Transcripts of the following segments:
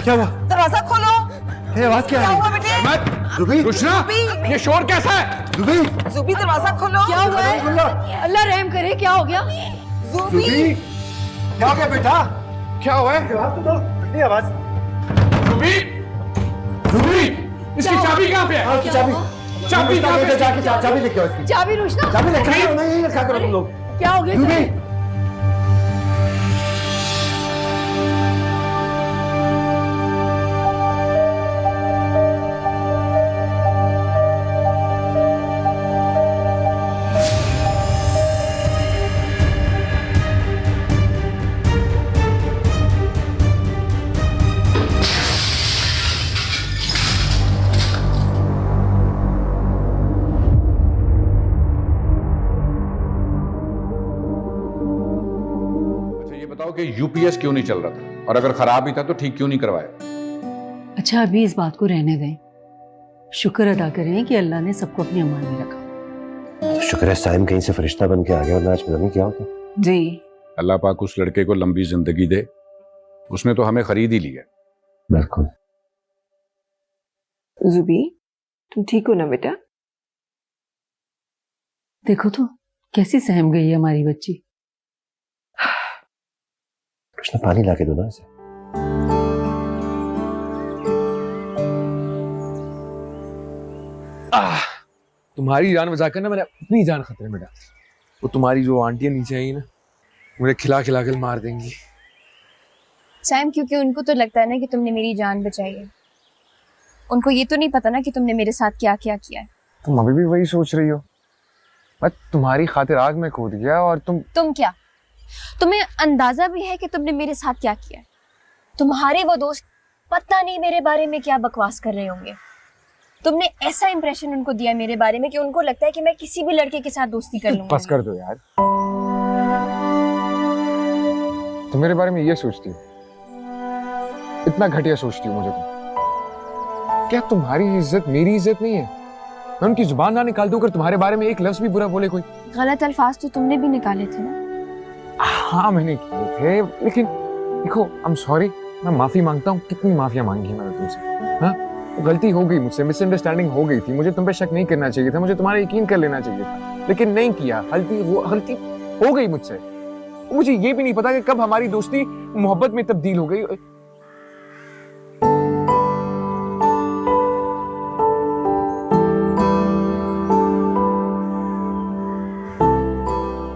क्या हुआ? दरवाजा खोलो। ये आवाज क्या क्या है? हुआ बेटे? जुबी, रुशना, ये शोर कैसा है? जुबी, जुबी दरवाजा खोलो। क्या हुआ है? अल्लाह रहम करे, क्या हो गया? जुबी जुबी, क्या हो गया बेटा? क्या हुआ है? आवाज तो दो, इतनी आवाज। जुबी, जुबी, इसकी चाबी कहाँ पे है? हाँ, उसकी चाबी। चाबी कहाँ पे है? जाके चाबी लेके आओ इसकी। चाबी रुशना, चाबी लेके आओ, नहीं रखा करो तुम लोग। क्या हो गया? जुबी, अच्छा ये बताओ कि यूपीएस क्यों नहीं चल रहा था, और अगर खराब ही था तो ठीक क्यों नहीं करवाया? अच्छा, अभी इस बात को रहने दें। शुक्र अदा करें कि अल्लाह ने सबको अपनी अमान में रखा। तो शुक्र है साइम कहीं से फरिश्ता बन के आ गया, वरना आज पता नहीं क्या होता। जी, अल्लाह पाक उस लड़के को लंबी जिंदगी दे, उसने तो हमें खरीद ही लिया। बिल्कुल। जुबी, तुम ठीक हो ना बेटा? देखो तो कैसी सहम गई है हमारी बच्ची। कृष्णा, पानी ला के दो ना इसे। तुम्हारी जान बचाकर ना मैंने अपनी जान खतरे में डाल दी। वो तुम्हारी जो आंटियां नीचे आई ना, मुझे खिला खिला कर मार देंगी। सैम, क्योंकि उनको तो लगता है ना कि तुमने मेरी जान बचाई है। उनको ये तो नहीं पता ना कि तुमने मेरे साथ क्या क्या किया है। तुम अभी भी वही सोच रही हो। मैं तुम्हारी खातिर आग में कूद गया और तुम क्या? तुम्हें अंदाजा भी है कि तुमने मेरे साथ क्या किया है? तुम्हारे वो दोस्त पता नहीं मेरे बारे में क्या बकवास कर रहे होंगे। तुमने ऐसा इंप्रेशन उनको दिया मेरे बारे में कि उनको लगता है कि मैं किसी भी लड़के के साथ दोस्ती कर लूंगा। बस कर दो यार। तुम मेरे बारे में ये सोचती हो? इतना घटिया सोचती हो मुझे तुम? क्या तुम्हारी इज्जत मेरी इज्जत नहीं है? मैं उनकी जुबान ना निकाल दूं अगर तुम्हारे बारे में एक लफ्ज भी बुरा बोले कोई। गलत अल्फाज तो तुमने भी निकाले थे ना। हाँ मैंने किए थे, लेकिन देखो आई एम सॉरी, मैं माफी मांगता हूँ। कितनी माफिया मांगी मैंने तुमसे? हाँ, गलती हो गई मुझसे, मिसअंडरस्टैंडिंग हो गई थी। मुझे तुम पे शक नहीं करना चाहिए था, मुझे तुम्हारा यकीन कर लेना चाहिए था, लेकिन नहीं किया। गलती हो गई मुझसे। मुझे ये भी नहीं पता कि कब हमारी दोस्ती मोहब्बत में तब्दील हो गई।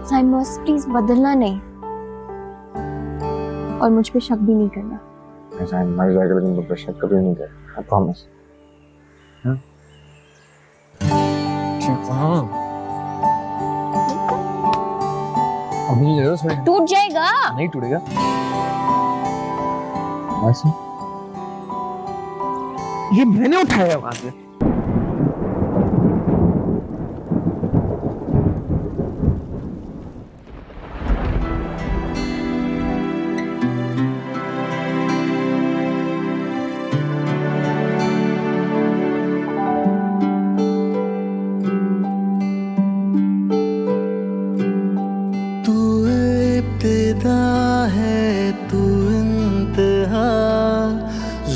साइम, प्लीज बदलना नहीं और मुझ पे शक भी नहीं करना। ऐसा मर जाएगा लेकिन मुझ पे शक कभी नहीं कर, आई प्रॉमिस। ठीक, हाँ अभी नहीं जरूर थोड़ी। टूट जाएगा। नहीं टूटेगा। ऐसे ये मैंने उठाया वहां से।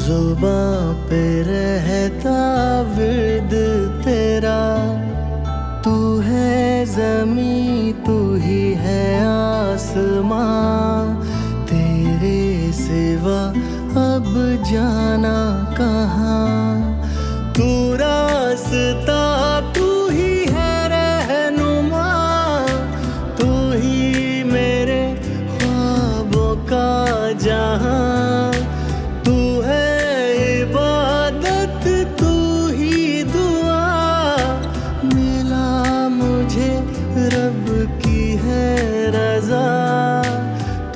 जुबां पे रहता विद तेरा, तू है ज़मीं तू ही है आसमां, तेरे सिवा अब जाना कहाँ। तू रास्ता तू ही है रहनुमा, तू ही मेरे ख्वाबों का जहां। रब की है रज़ा,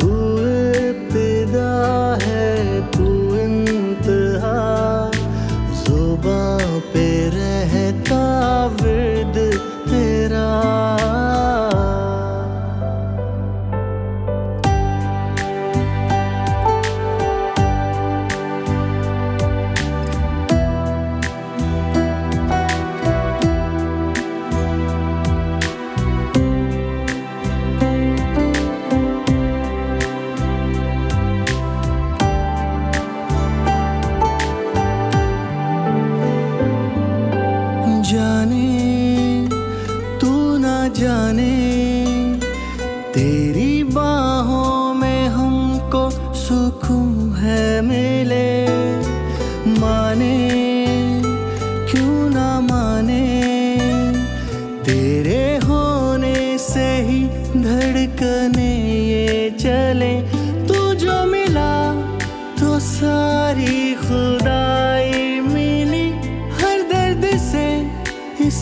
तू इब्तिदा है तू इंतहा, ज़ुबां पे रहता विर्द तेरा।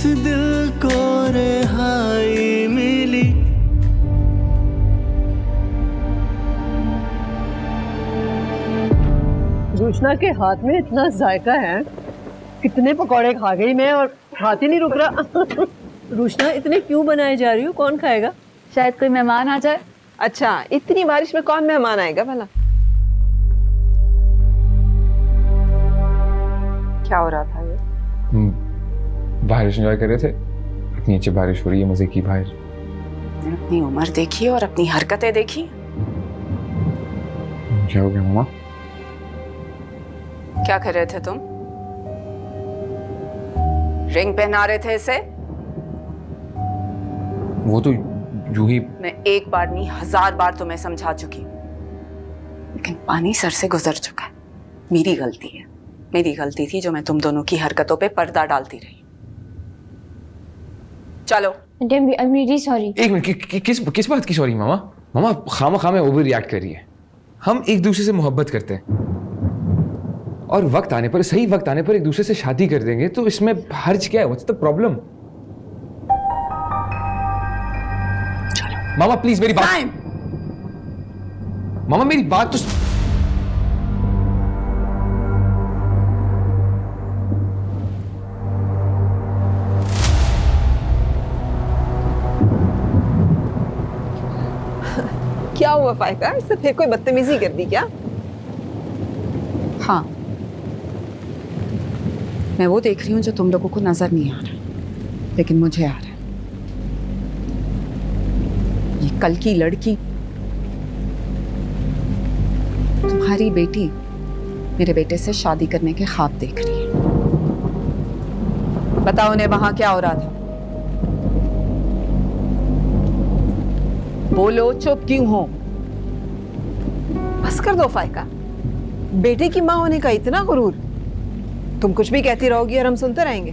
इस दिल को रिहाई मिली। रुशना के हाथ में इतना जायका है, कितने पकौड़े खा गई मैं और हाथ ही नहीं रुक रहा। रुशना इतने क्यों बनाए जा रही हो, कौन खाएगा? शायद कोई मेहमान आ जाए। अच्छा, इतनी बारिश में कौन मेहमान आएगा भला? क्या हो रहा था ये? बारिश एंजॉय कर रहे थे। इतनी अच्छी बारिश हो रही है, मजे की बाहर। अपनी उम्र देखी और अपनी हरकतें देखी। क्या हो गया मामा? क्या कर रहे थे तुम? रिंग पहना रहे थे इसे? वो तो यूं ही। मैं एक बार नहीं 1000 बार तुम्हें समझा चुकी, लेकिन पानी सर से गुजर चुका है। मेरी गलती है, मेरी गलती थी जो मैं तुम दोनों की हरकतों पे पर्दा डालती रही। चलो। I'm really sorry. एक मिनट, किस बात की सॉरी मामा? मामा खामा में ओवर रिएक्ट कर रही है। हम एक दूसरे से मोहब्बत करते हैं और वक्त आने पर, सही वक्त आने पर एक दूसरे से शादी कर देंगे, तो इसमें हर्ज क्या है? What's the problem? Mama please मेरी बात। मामा मेरी बात तो। क्या हुआ फायका? इससे फिर कोई बदतमीजी कर दी क्या? हाँ, मैं वो देख रही हूँ जो तुम लोगों को नजर नहीं आ रहा, लेकिन मुझे आ रहा है। ये कल की लड़की, तुम्हारी बेटी, मेरे बेटे से शादी करने के ख्वाब देख रही है। बताओ उन्हें वहां क्या हो रहा था? बोलो, चुप क्यों हो? बस कर दो फायका। बेटे की माँ होने का इतना गुरूर। तुम कुछ भी कहती रहोगी और हम सुनते रहेंगे।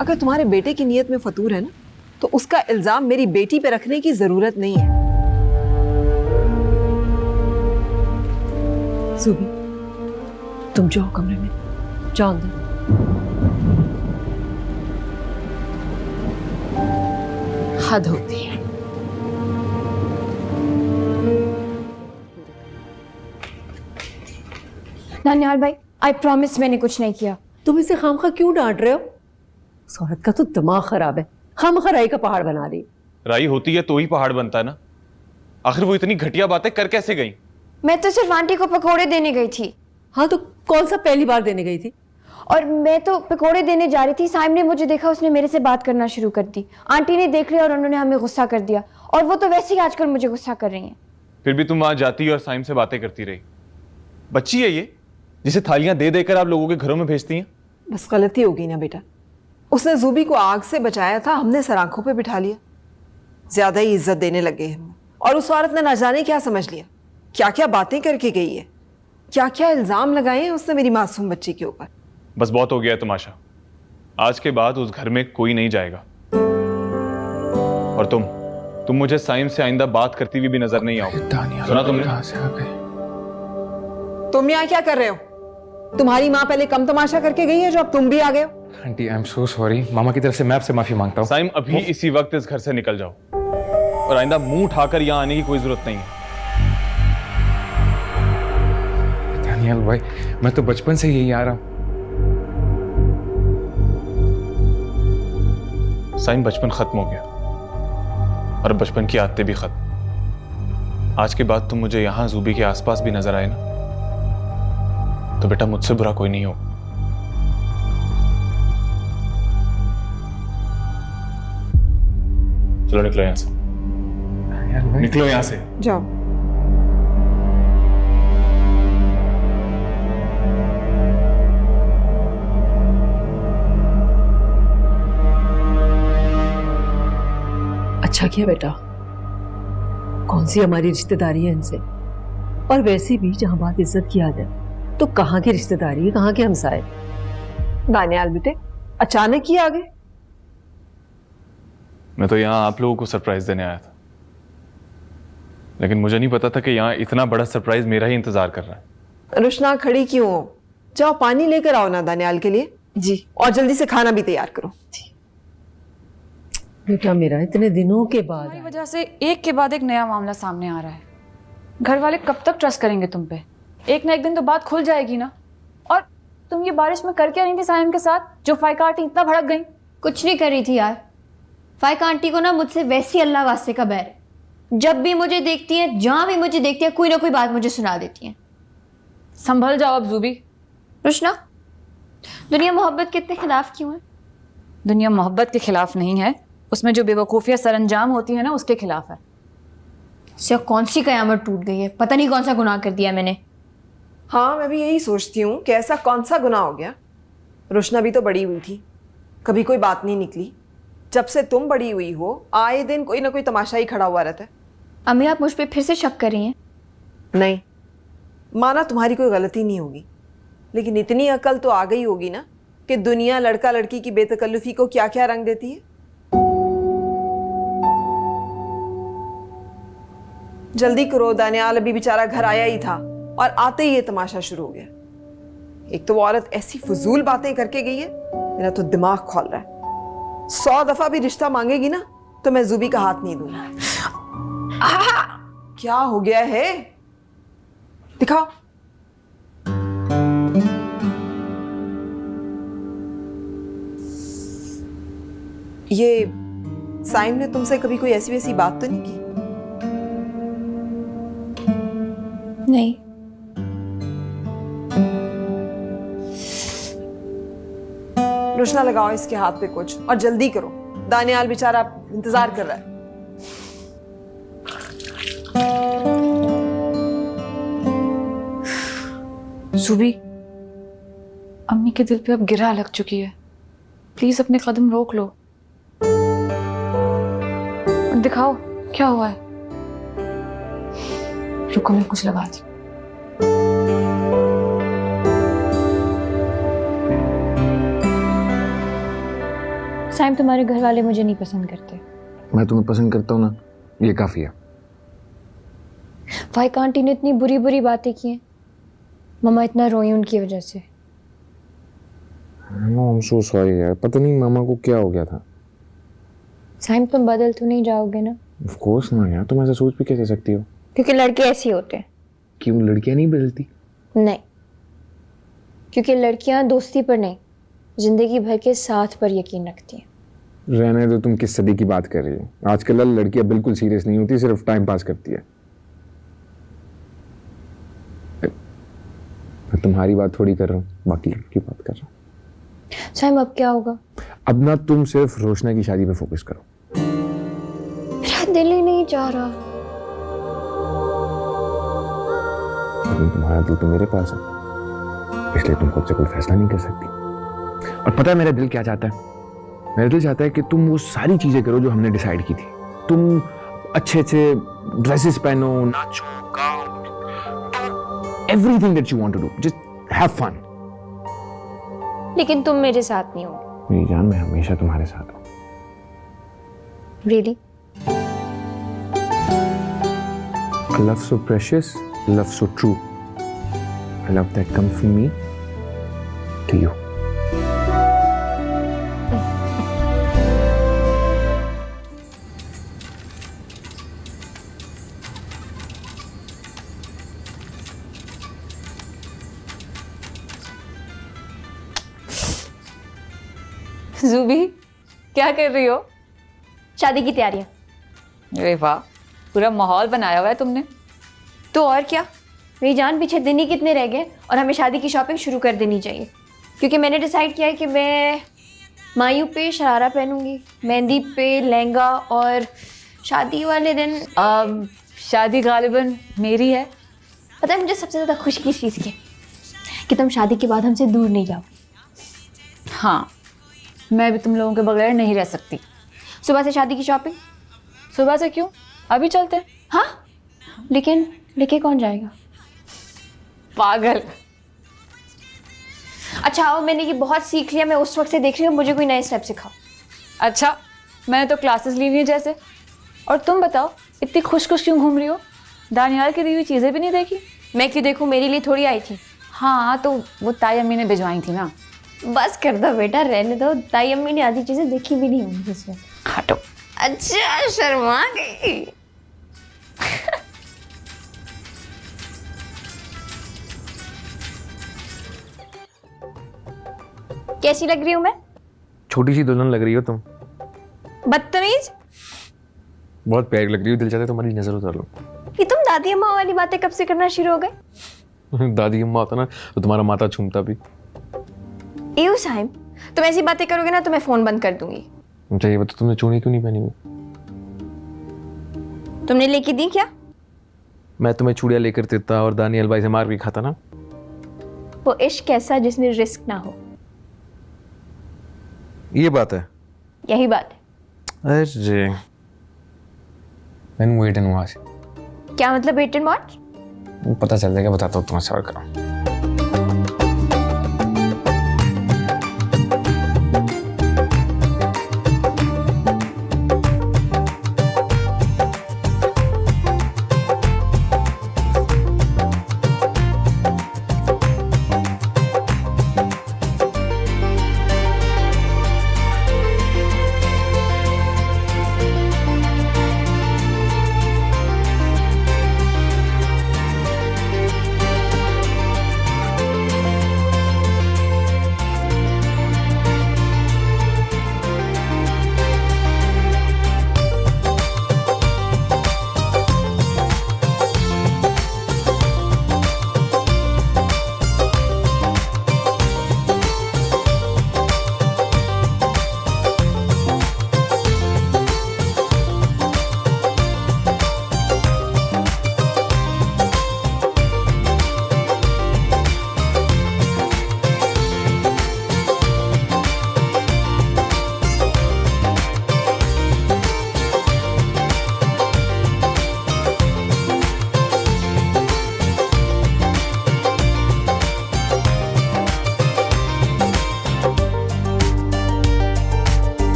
अगर तुम्हारे बेटे की नीयत में फतूर है ना, तो उसका इल्जाम मेरी बेटी पे रखने की जरूरत नहीं है। सुबी, तुम जाओ कमरे में, जाओ अंदर। हद होती है। नानियाल भाई, आई प्रॉमिस मैंने कुछ नहीं किया। तुम इसे खामखा क्यों डांट रहे हो? उस औरत का तो दिमाग खराब है, खामखा राई का पहाड़ बना रही। राई होती है तो ही पहाड़ बनता है ना। आखिर वो इतनी घटिया बातें कर कैसे गई? मैं तो सिर्फ आंटी को पकोड़े देने गई थी। हाँ, तो कौन सा पहली बार देने गई थी? और मैं तो पकोड़े देने जा रही थी, साइम ने मुझे देखा, उसने मेरे से बात करना शुरू कर दी। आंटी ने देख लिया और उन्होंने हमें गुस्सा कर दिया, और वो तो वैसे ही आजकल मुझे गुस्सा कर रही हैं। फिर भी तुम वहां जाती और साइम से बातें करती रही। बच्ची है ये, जिसे थालियां दे देकर आप लोगों के घरों में भेजती हैं। बस गलती हो गई ना बेटा। उसने जूबी को आग से बचाया था, हमने सर आंखों पे बिठा लिया। ज्यादा ही इज्जत देने लगे हम। और उस औरत ने ना जाने क्या समझ लिया, क्या क्या बातें करके गई है, क्या क्या इल्जाम लगाए हैं उसने मेरी मासूम बच्ची के ऊपर। बस बहुत हो गया है तमाशा। आज के बाद उस घर में कोई नहीं जाएगा। और तुम मुझे साइम से आइंदा बात करती हुई भी नजर नहीं आओ। सुना तुमने? कहां से आ गए? तुम यहाँ क्या कर रहे हो? तुम्हारी माँ पहले कम तमाशा करके गई है, जो अब तुम भी आ गए हो। Aunty I am so sorry. मामा की तरफ से मैं आपसे माफी मांगता हूँ। साइम अभी इसी वक्त इस घर से निकल जाओ, और आइंदा मुंह उठाकर यहाँ आने की कोई जरूरत नहीं है। दानियाल भाई, मैं तो बचपन से यही आ रहा हूँ। साइम बचपन खत्म हो गया, और बचपन की आदतें भी खत्म। आज के बाद तुम मुझे यहाँ जूबी के आसपास भी नजर आए ना, तो बेटा मुझसे बुरा कोई नहीं हो। चलो निकलो यहाँ से, निकलो यहाँ से। जाओ। अच्छा किया बेटा, कौन सी हमारी रिश्तेदारी है इनसे? और वैसे भी जहां बात इज्जत की आदत है, तो कहाँ की रिश्तेदारी है, कहाँ के हमसाए? दानियाल बेटे, अचानक ही आ गए। मैं तो यहाँ आप लोगों को सरप्राइज देने आया था, लेकिन मुझे नहीं पता था कि यहाँ इतना बड़ा सरप्राइज मेरा ही इंतजार कर रहा है। रुशना खड़ी क्यों हो? जाओ पानी लेकर आओ ना दानियाल के लिए। जी। और जल्दी से खाना भी तैयार करो। बेटा मेरा इतने दिनों के बाद तुम्हारी वजह से एक के बाद एक नया मामला सामने आ रहा है। घर वाले कब तक ट्रस्ट करेंगे तुम पे? एक ना एक दिन तो बात खुल जाएगी ना। और तुम ये बारिश में कर क्या रही थी साइम के साथ, जो फाइका आंटी इतना भड़क गई? कुछ नहीं कर रही थी यार। फाइका आंटी को ना मुझसे वैसी अल्लाह वास्ते का बैर है। जब भी मुझे देखती है, जहां भी मुझे देखती है, कोई ना कोई बात मुझे सुना देती है। संभल जाओ अब जूबी। रुशना, दुनिया मोहब्बत के इतने खिलाफ क्यों है? दुनिया मोहब्बत के खिलाफ नहीं है, उसमें जो बेवकूफ़ियाँ सरंजाम होती है ना, उसके खिलाफ है। इससे कौन सी कयामत टूट गई है? पता नहीं कौन सा गुनाह कर दिया मैंने। हाँ, मैं भी यही सोचती हूँ कि ऐसा कौन सा गुनाह हो गया। रुशना भी तो बड़ी हुई थी, कभी कोई बात नहीं निकली। जब से तुम बड़ी हुई हो, आए दिन कोई ना कोई तमाशा ही खड़ा हुआ रहता है। अम्मी, आप मुझ पर फिर से शक कर रही हैं? नहीं, माना तुम्हारी कोई गलती नहीं होगी, लेकिन इतनी अकल तो आ गई होगी ना कि दुनिया लड़का लड़की की बेतकल्लुफी को क्या क्या रंग देती है। जल्दी करो, दानियाल अभी बेचारा घर आया ही था और आते ही ये तमाशा शुरू हो गया। एक तो वो औरत ऐसी फजूल बातें करके गई है, मेरा तो दिमाग खोल रहा है। 100 दफा भी रिश्ता मांगेगी ना तो मैं जूबी का हाथ नहीं दूंगा। क्या हो गया है? दिखाओ। ये साइम ने तुमसे कभी कोई ऐसी वैसी बात तो नहीं की? नहीं। रुशना, लगाओ इसके हाथ पे कुछ और जल्दी करो, दानियाल बेचारा इंतजार कर रहा है। जूबी, अम्मी के दिल पे अब गिरा लग चुकी है। प्लीज अपने कदम रोक लो और दिखाओ क्या हुआ है। रुको, मैं कुछ लगा दी। साइम, तुम्हारे घर वाले मुझे नहीं पसंद करते। मैं तुम्हें पसंद करता हूँ ना, ये काफी है। फाइका आंटी ने इतनी बुरी बुरी बातें की हैं। मम्मा इतना रोई उनकी वजह से। I'm so sorry यार, पता नहीं मामा को क्या हो गया था। साइम, तुम बदल तो नहीं जाओगे ना? Of course ना यार, तुम ऐसा सोच भी कैसे सकती हो? क्योंकि लड़के ऐसे होते हैं। क्यों, लड़कियां नहीं बदलती? नहीं, क्योंकि लड़कियां दोस्ती पर नहीं, जिंदगी भर के साथ पर यकीन रखती हैं। रहने दो, तुम किस सदी की बात कर रही हो? आजकल लड़कियां बिल्कुल सीरियस नहीं होती, सिर्फ टाइम पास करती है। मैं तुम्हारी बात थोड़ी कर रहा हूँ, बाकी की बात कर रहा हूँ। साइम, अब क्या होगा? अब ना तुम सिर्फ रोशना की शादी पे फोकस करो। मेरा दिल ही नहीं चाह रहा। लेकिन तुम्हारा दिल तो मेरे पास है, इसलिए तुम खुद से कोई फैसला नहीं कर सकती। और पता है मेरा दिल क्या चाहता है? मेरा दिल चाहता है कि तुम वो सारी चीजें करो जो हमने डिसाइड की थी। तुम अच्छे अच्छे ड्रेसेस पहनो, नाचो, गाओ, everything that you want to do, just have fun. लेकिन तुम मेरे साथ नहीं हो। मेरी जान, मैं हमेशा तुम्हारे साथ हूँ। Really? A love so precious, love so true. A love that comes from me to you. जूबी, क्या कर रही हो? शादी की तैयारियां। अरे वाह, पूरा माहौल बनाया हुआ है तुमने। तो और क्या, मेरी जान, पीछे दिन ही कितने रह गए और हमें शादी की शॉपिंग शुरू कर देनी चाहिए। क्योंकि मैंने डिसाइड किया है कि मैं मायूं पे शरारा पहनूंगी, मेहंदी पे लहंगा, और शादी वाले दिन शादी गालिबन मेरी है। पता है मुझे सबसे ज़्यादा खुशी किस चीज़ की? कि तुम शादी के बाद हमसे दूर नहीं जाओ। हाँ, मैं भी तुम लोगों के बगैर नहीं रह सकती। सुबह से शादी की शॉपिंग? सुबह से क्यों, अभी चलते हैं। हाँ, लेकिन लेके कौन जाएगा? पागल। अच्छा आओ, मैंने ये बहुत सीख लिया, मैं उस वक्त से देख रही हूँ, मुझे कोई नए स्टेप सिखाओ। अच्छा, मैंने तो क्लासेस ली हुई हैं जैसे। और तुम बताओ, इतनी खुश खुश क्यों घूम रही हो? दानियाल की दी हुई चीज़ें भी नहीं देखी? मैं क्यों देखूँ, मेरे लिए थोड़ी आई थी। हाँ, तो वो ताई अम्मी ने भिजवाई थी ना। बस कर दो बेटा, रहने दो। ताई अम्मी ने आधी चीज़ें देखी भी नहीं होंगी इसमें। हटो। अच्छा शर्मा गई। कैसी लग रही हूं मैं? छोटी सी दुल्हन लग रही हो तुम। बदतमीज। बहुत प्यारी लग रही हो, दिल चाहता है तुम्हारी नजर उतार लो। ये तुम दादी अम्मा वाली बातें कब से करना शुरू हो गए? दादी अम्मा होता ना तो तुम्हारा माथा छूमता भी। एयू साइम, तुम ऐसी बातें करोगे ना तो मैं फोन बंद कर दूंगी। मुझे ये बता, तुमने चूड़ी क्यों नहीं पहनी हुई? तुमने लेके दी क्या? मैं तुम्हें चूड़ियां लेकर देता और दानियल भाई से मार भी खाता ना। वो इश्क कैसा जिसमें रिस्क ना हो। ये बात है। यही बात है। अरे मैंने वेट एंड वॉच। क्या मतलब वेट एंड वॉच? पता चल जाएगा, बताता हूँ तुम्हें। सवाल करो।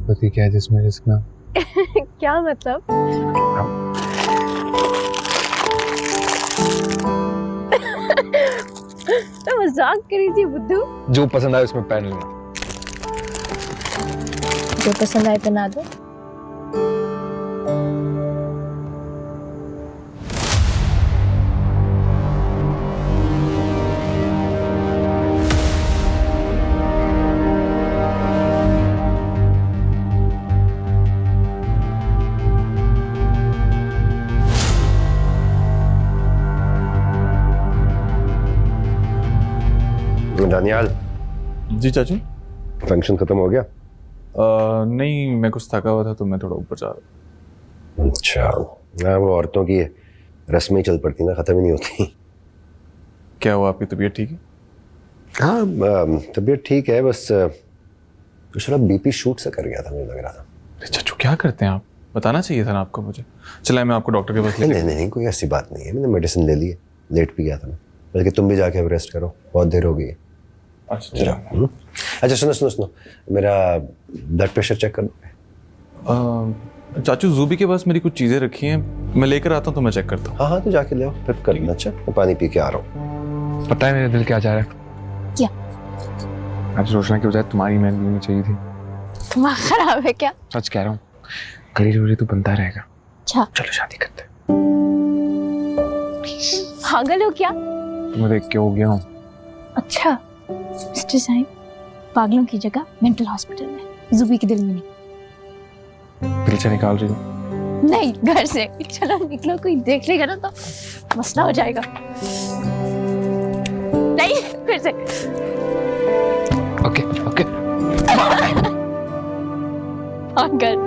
पति क्या है जिसमें रिस्क ना। क्या मतलब? मैं मजाक करी थी बुद्धू। जो पसंद आए उसमें पहन लेना। जो पसंद आए पहना दो। दानियाल। जी चाचू। फंक्शन खत्म हो गया? नहीं, मैं कुछ थका हुआ था तो मैं थोड़ा ऊपर जा रहा। अच्छा, हाँ वो औरतों की है, रस्में चल पड़ती ना, खत्म ही नहीं होती। क्या हुआ, आपकी तबीयत ठीक है? हाँ तबीयत ठीक है, बस कुछ थोड़ा बीपी शूट सा कर गया था, मुझे लग रहा था। चाचू क्या करते हैं आप, बताना चाहिए था ना आपको मुझे। चला मैं आपको डॉक्टर के पास ले नहीं, कोई ऐसी बात नहीं है, मैंने मेडिसिन ले ली है, लेट भी गया था मैं। बल्कि तुम भी जाके अब रेस्ट करो, बहुत देर हो गई है। अच्छा सुनो, मेरा ब्लड प्रेशर चेक कर दो। चाचू जूबी के पास मेरी कुछ चीजें रखी हैं, मैं लेकर आता हूँ तो मैं चेक करता हूँ। हाँ तो जाके ले आओ, फिर कर लेना। अच्छा मैं पानी पी के आ रहा हूँ। पता है मेरे दिल क्या चाह रहा है? क्या? आज रोशना की बजाय तुम्हारी मेहंदी होनी चाहिए थी। दिमाग खराब है क्या? सच कह रहा हूँ, करीब करीब तो बनता रहेगा। अच्छा चलो शादी करते हैं। पागल हो क्या? तुम्हें देख के हो गया हूँ। अच्छा मिस्टर साइम, पागलों की जगह मेंटल हॉस्पिटल में, जुबी के दिल में नहीं। दिल से निकाल रही हूँ? नहीं, घर से। चलो निकलो, कोई देख लेगा ना तो मसला हो जाएगा। नहीं, फिर से। ओके पागल।